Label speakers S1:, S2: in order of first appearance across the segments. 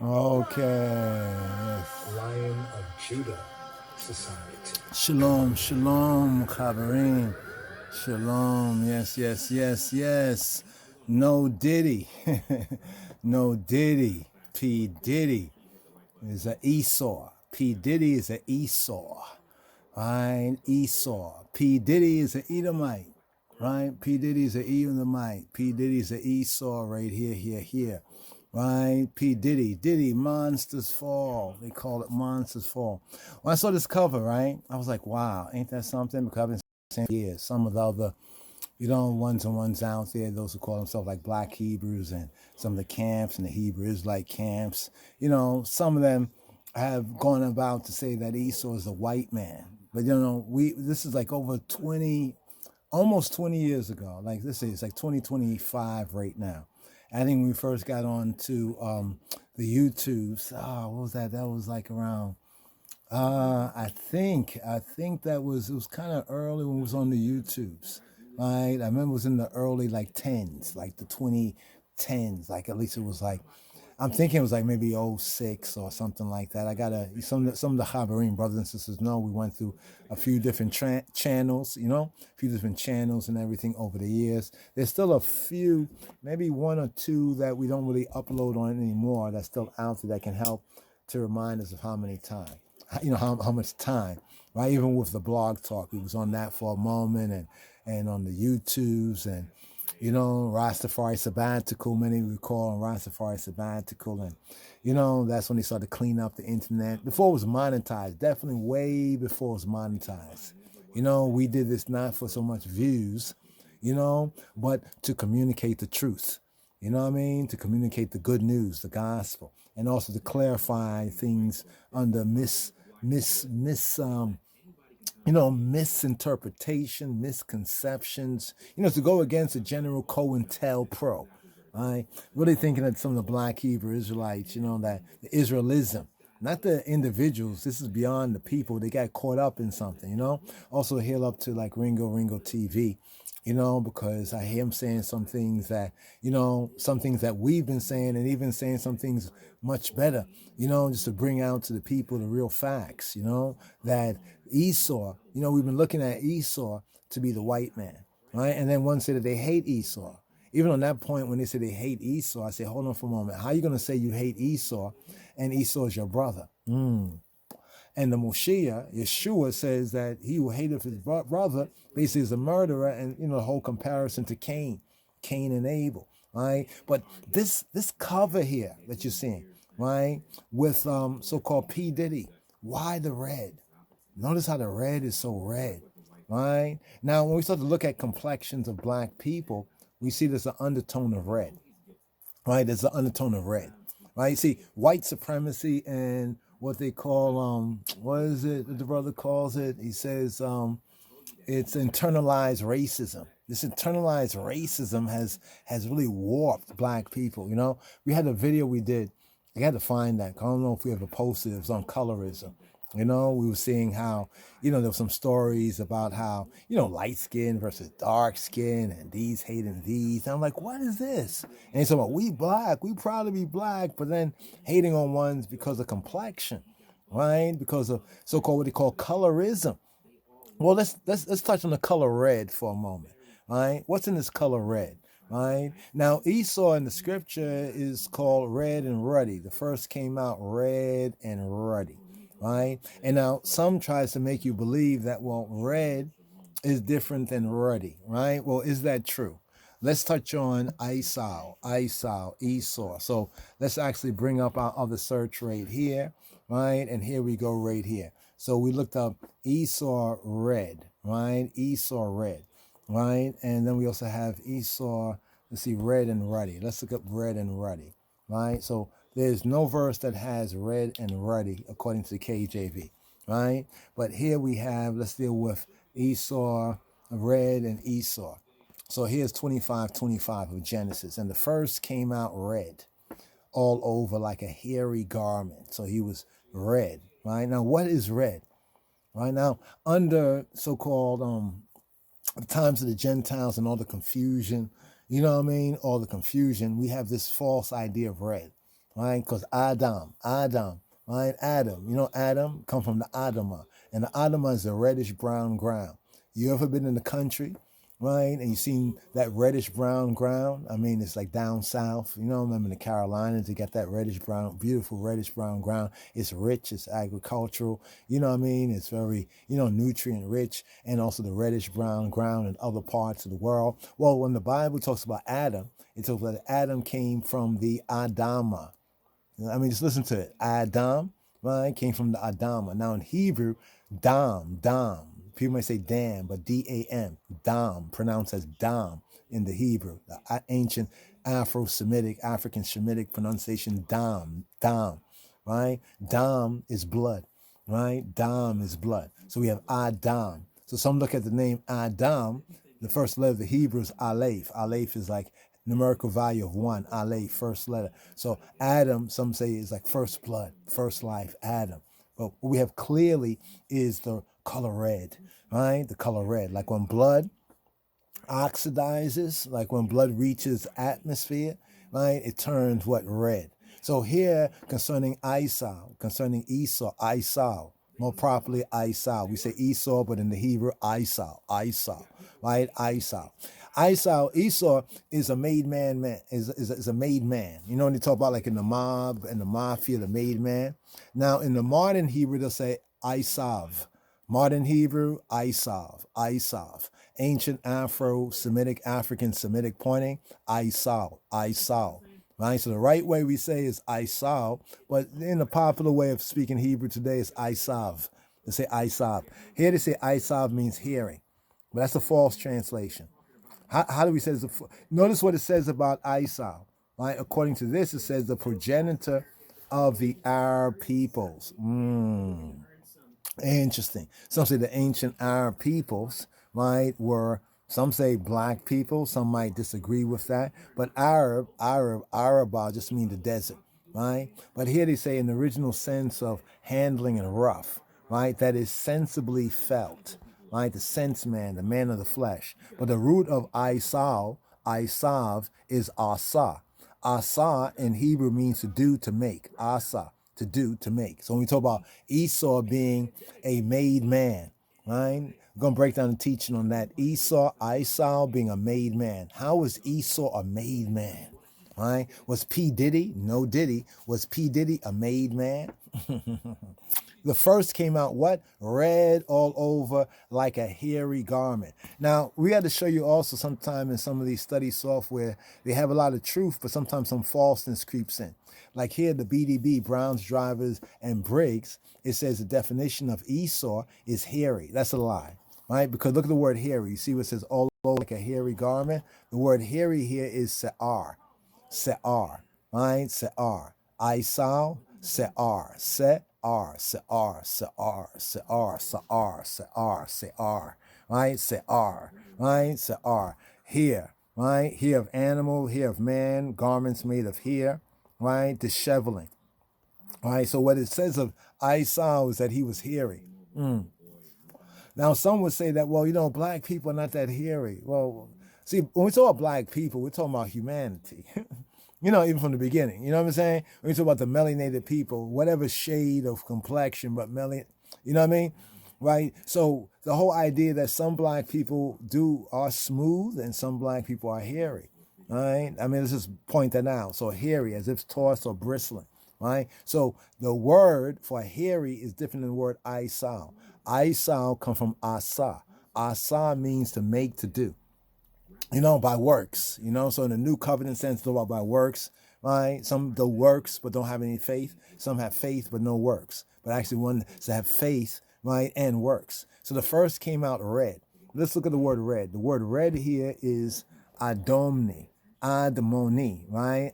S1: Okay. Yes.
S2: Lion of Judah Society.
S1: Shalom, shalom, Chaverim. Shalom. Yes, yes, yes, yes. No Diddy. No Diddy. P. Diddy is a Esau. P. Diddy is a Esau. Right? Esau. P. Diddy is an Edomite. Right? P. Diddy is an Edomite. P. Diddy is an Esau right here, here, here. Right? P. Diddy, Monsters Fall. They call it Monsters Fall. When I saw this cover, right, I was like, wow, ain't that something? Because I've been saying years. Some of the other, ones and ones out there, those who call themselves like Black Hebrews and some of the camps and the Hebrew Israelite camps, some of them have gone about to say that Esau is a white man. But, this is like over 20, almost 20 years ago. Like this is like 2025 right now. I think when we first got on to the YouTubes, what was that? That was like around, I think it was kind of early when it was on the YouTubes, right? I remember it was in the early like tens, like the 2010s, like at least it was like, I'm thinking it was like maybe '06 or something like that. I got some of the Chaverim brothers and sisters know we went through a few different channels, a few different channels and everything over the years. There's still a few, maybe one or two that we don't really upload on anymore that's still out there that can help to remind us of how much time, right? Even with the blog talk, we was on that for a moment and on the YouTubes and, Rastafari Sabbatical, many recall on Rastafari Sabbatical. And, that's when they started to clean up the internet. Before it was monetized, definitely way before it was monetized. We did this not for so much views, but to communicate the truth. You know what I mean? To communicate the good news, the gospel, and also to clarify things under misinterpretation, misconceptions, to go against the general COINTELPRO, right? Really thinking that some of the Black Hebrew Israelites, that the Israelism, not the individuals, this is beyond the people, they got caught up in something, Also hail up to like Ringo TV, because I hear him saying some things that, some things that we've been saying and even saying some things much better, just to bring out to the people the real facts, that Esau, we've been looking at Esau to be the white man, right? And then one said that they hate Esau. Even on that point, when they say they hate Esau, I say, hold on for a moment. How are you going to say you hate Esau and Esau is your brother? And the Moshiach, Yeshua, says that he who hated his brother basically is a murderer, and the whole comparison to Cain and Abel, right? But this cover here that you're seeing, right, with so-called P. Diddy, why the red? Notice how the red is so red, right? Now, when we start to look at complexions of black people, we see there's an undertone of red, right? There's an undertone of red, right? See, white supremacy and what they call, what is it that the brother calls it? He says it's internalized racism. This internalized racism has really warped black people, We had a video we did. I had to find that. I don't know if we ever posted it. It was on colorism. We were seeing how, there were some stories about how, light skin versus dark skin and these hating these. And I'm like, what is this? And he's talking about, we black, we proud to be black, but then hating on ones because of complexion, right? Because of so-called what they call colorism. Well, let's touch on the color red for a moment, right? What's in this color red? Right now, Esau in the scripture is called red and ruddy. The first came out red and ruddy, right? And now some tries to make you believe that, well, red is different than ruddy, right? Well, is that true? Let's touch on Esau. So let's actually bring up our other search right here, right? And here we go right here. So we looked up Esau red, right? Esau red, right? And then we also have Esau, let's see, red and ruddy. Let's look up red and ruddy, right? So there's no verse that has red and ruddy according to the KJV, right? But here we have, let's deal with Esau, red and Esau. So here's 25:25 of Genesis. And the first came out red all over like a hairy garment. So he was red, right? Now, what is red? Right now, under so-called the times of the Gentiles and all the confusion, you know what I mean, all the confusion, we have this false idea of red, right? Because Adam, right? Adam, you know, Adam come from the Adamah, and the Adamah is a reddish brown ground. You ever been in the country, right? And you seen that reddish brown ground? I mean, it's like down south. You know, I remember in the Carolinas, they got that reddish brown, beautiful reddish brown ground. It's rich, it's agricultural. You know what I mean? It's very, you know, nutrient rich, and also the reddish brown ground in other parts of the world. Well, when the Bible talks about Adam, it talks about Adam came from the Adamah. I mean, just listen to it. Adam, right, came from the Adama. Now in Hebrew, Dam. People might say Dam, but D-A-M, Dam, pronounced as Dam in the Hebrew. The ancient Afro-Semitic, African-Shemitic pronunciation, Dam, right? Dam is blood, right? Dam is blood. So we have Adam. So some look at the name Adam. The first letter of the Hebrew is Aleph. Aleph is like numerical value of 1, Aleph, first letter. So Adam, some say, is like first blood, first life, Adam. But what we have clearly is the color red, right? The color red. Like when blood oxidizes, like when blood reaches atmosphere, right? It turns what? Red. So here, concerning Esau, more properly Esau. We say Esau, but in the Hebrew, Esau, right? Esau is a made man, is a made man. You know when you talk about like in the mob and the mafia, the made man. Now in the modern Hebrew, they'll say Isav. Modern Hebrew, Isav. Ancient Afro-Semitic, African-Semitic pointing, Esau. Right? So the right way we say is Esau, but in the popular way of speaking Hebrew today is Isav. They say Isav. Here they say Isav means hearing, but that's a false translation. How do we say this? Notice what it says about Esau. Right? According to this, it says the progenitor of the Arab peoples. Interesting. Some say the ancient Arab peoples, right, were, some say black people, some might disagree with that, but Arab just mean the desert, right? But here they say in the original sense of handling and rough, right, that is sensibly felt, right, the sense man, the man of the flesh. But the root of Isav is asa. Asa in Hebrew means to do, to make. Asa, to do, to make. So when we talk about Esau being a made man, right? We're going to break down the teaching on that. Esau being a made man. How was Esau a made man? Right? Was P. Diddy? No Diddy. Was P. Diddy a made man? The first came out what? Red all over like a hairy garment. Now, we had to show you also sometime in some of these study software, they have a lot of truth, but sometimes some falseness creeps in. Like here, the BDB, Browns, Drivers, and Briggs, it says the definition of Esau is hairy. That's a lie, right? Because look at the word hairy. You see what it says all over like a hairy garment? The word hairy here is se'ar, right? Se'ar. Esau, se'ar, right? Se'ar. Hair, right? Hair of animal, hair of man, garments made of hair, right? Disheveling, right? So what it says of Esau is that he was hairy. Now, some would say that, well, you know, black people are not that hairy. Well, see, when we talk about black people, we're talking about humanity. You know, even from the beginning. You know what I'm saying? When we talk about the melanated people, whatever shade of complexion, but you know what I mean? Right? So the whole idea that some black people are smooth and some black people are hairy. Right? I mean, let's just point that out. So hairy, as if tossed or bristling. Right? So the word for hairy is different than the word Esau. Esau come from asa. Asa means to make, to do. You know, by works, you know, so in the new covenant sense, it's about by works, right? Some do works, but don't have any faith. Some have faith, but no works. But actually one to have faith, right, and works. So the first came out red. Let's look at the word red. The word red here is admoni, right? Admoni, right?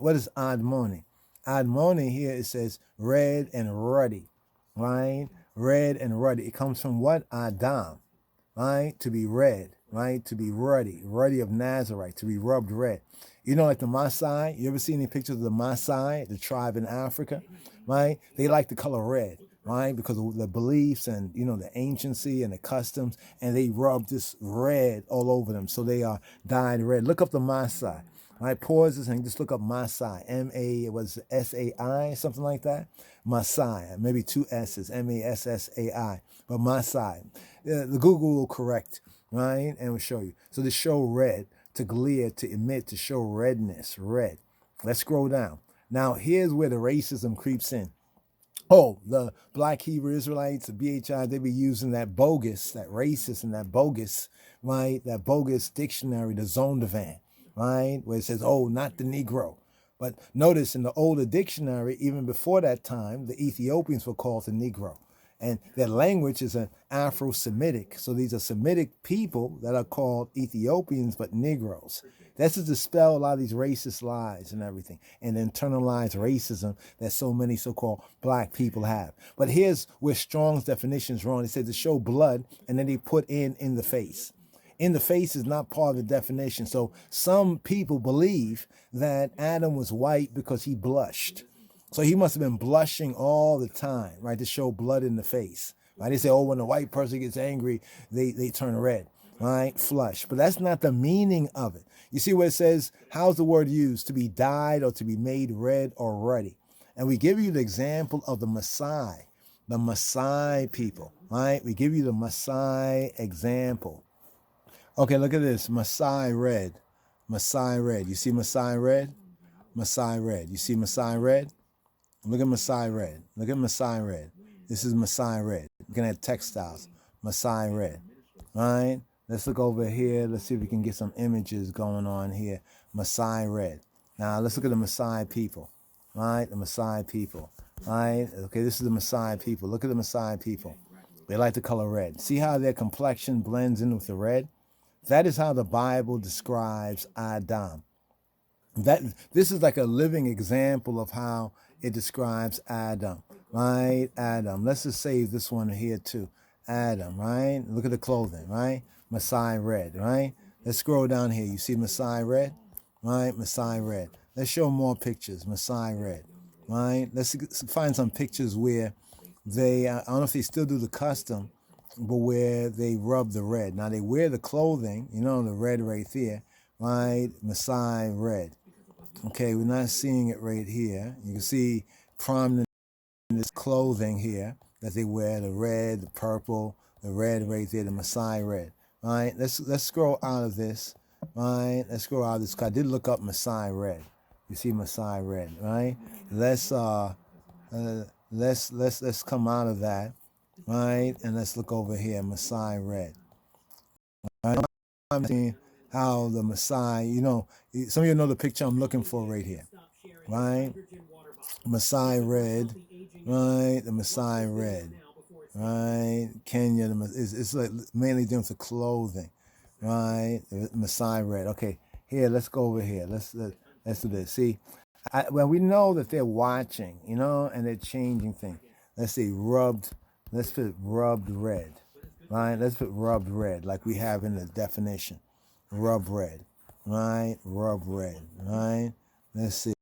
S1: What is admoni? Admoni here, it says red and ruddy, right? Red and ruddy. It comes from what? Adam, right? To be red, right? To be ruddy of Nazarite, to be rubbed red. You know, like the Maasai, you ever see any pictures of the Maasai, the tribe in Africa, right? They like the color red, right? Because of the beliefs and, the anciency and the customs, and they rub this red all over them. So they are dyed red. Look up the Maasai. Right, pause this and just look up Maasai. S-A-I, something like that. Maasai, maybe two S's, Massai. But Maasai. The Google will correct, right? And will show you. So to show red, to glare, to emit, to show redness, red. Let's scroll down. Now, here's where the racism creeps in. Oh, the black Hebrew Israelites, the BHI, they be using that bogus, that racist and that bogus, right? That bogus dictionary, the Zondervan, right? Where it says, oh, not the Negro. But notice in the older dictionary, even before that time, the Ethiopians were called the Negro. And their language is an Afro-Semitic. So these are Semitic people that are called Ethiopians, but Negroes. That's to dispel a lot of these racist lies and everything, and internalized racism that so many so-called black people have. But here's where Strong's definition is wrong. It says to show blood, and then they put in the face. In the face is not part of the definition. So some people believe that Adam was white because he blushed. So he must have been blushing all the time, right, to show blood in the face. Right? They say, oh, when a white person gets angry, they turn red, right? Flush. But that's not the meaning of it. You see where it says, how's the word used? To be dyed or to be made red or ruddy. And we give you the example of the Maasai people, right? We give you the Maasai example. Okay, look at this, Maasai red. Maasai red. You see Maasai red? Maasai red. You see Maasai red? Look at Maasai red. Look at Maasai red. This is Maasai red. Looking at textiles. Maasai red. Right? Let's look over here. Let's see if we can get some images going on here. Maasai red. Now let's look at the Maasai people. Right? The Maasai people. Right? Okay, this is the Maasai people. Look at the Maasai people. They like the color red. See how their complexion blends in with the red? That is how the Bible describes Adam. This is like a living example of how it describes Adam, right? Adam. Let's just save this one here too. Adam, right? Look at the clothing, right? Maasai red, right? Let's scroll down here. You see Maasai red, right? Maasai red. Let's show more pictures. Maasai red, right? Let's find some pictures where they, I don't know if they still do the custom, but where they rub the red. Now they wear the clothing, the red right there, right? Maasai red. Okay, we're not seeing it right here. You can see prominent in this clothing here that they wear, the red, the purple, the red right there, the Maasai red. All right, let's scroll out of this. All right, let's scroll out of this. I did look up Maasai red. You see Maasai red, right? Let's come out of that, right? And let's look over here, Maasai red. All right? I'm seeing how the Maasai, some of you know the picture I'm looking for right here, right? Maasai red, right? The Maasai red, right? Kenya, it's like mainly dealing with clothing, right? The Maasai red. Okay, here, let's go over here. Let's do this. See, well, we know that they're watching, and they're changing things. Let's see, rubbed. Let's put rubbed red, right? Let's put rubbed red like we have in the definition. Rub red, right? Rub red, right? Let's see,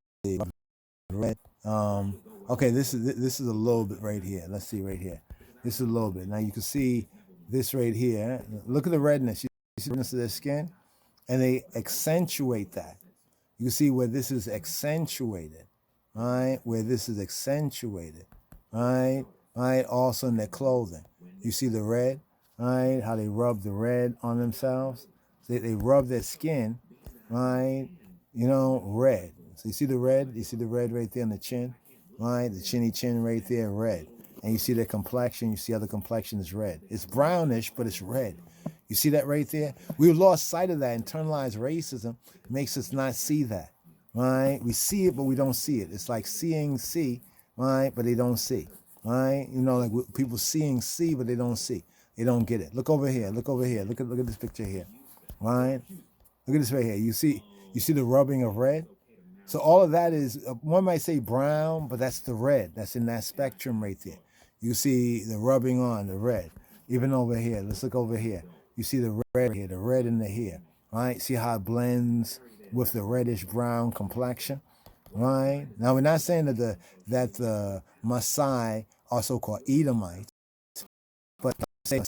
S1: red. Okay, this is a little bit right here. Let's see right here. This is a little bit. Now you can see this right here. Look at the redness. You see the redness of their skin, and they accentuate that. You can see where this is accentuated, right? Where this is accentuated, right? Right. Also in their clothing, you see the red, right? How they rub the red on themselves. They rub their skin, right? Red. So you see the red? You see the red right there on the chin, right? The chinny chin right there, red. And you see their complexion. You see how the complexion is red. It's brownish, but it's red. You see that right there? We lost sight of that. Internalized racism makes us not see that, right? We see it, but we don't see it. It's like seeing see, right? But they don't see, right? Like people seeing see, but they don't see. They don't get it. Look over here. Look over here. Look at this picture here. Right? Look at this right here. You see the rubbing of red? So all of that is, one might say brown, but that's the red. That's in that spectrum right there. You see the rubbing on the red. Even over here. Let's look over here. You see the red here, the red in the hair. Right? See how it blends with the reddish brown complexion? Right? Now we're not saying that the Maasai also called Edomites, but say